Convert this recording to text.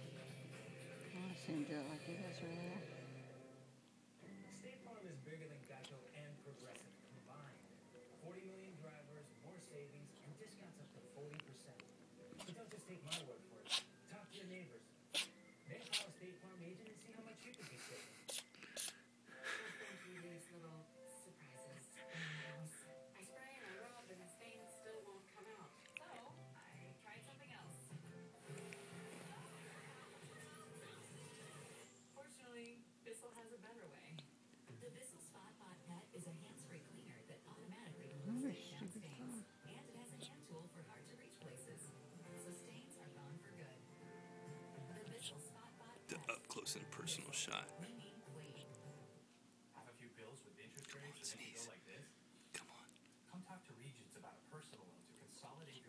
I seem to like you guys are there. State Farm is bigger than Geico and Progressive combined. 40 million drivers, more savings, and discounts up to 40%. But don't just take my word for it. Talk to your neighbors. Then call a State Farm agent and see how much you could be saving. Thank you, these little surprises in my house. I spray and I rub and the stains still won't come out. So I tried something else. Fortunately, Bissell has a better way. The Bissell Spot Pot Pet is a hands-free cleaner that automatically Another removes breakdown stupid stains. phone. And it has a hand tool for hard-to-reach places. So stains are gone for good. The Bissell Spot Pot The Pet. up close and personal shot. Cleaning clean. Have a few bills with interest rates and then you go like this? Come on. Come talk to Regents about a personal loan to consolidate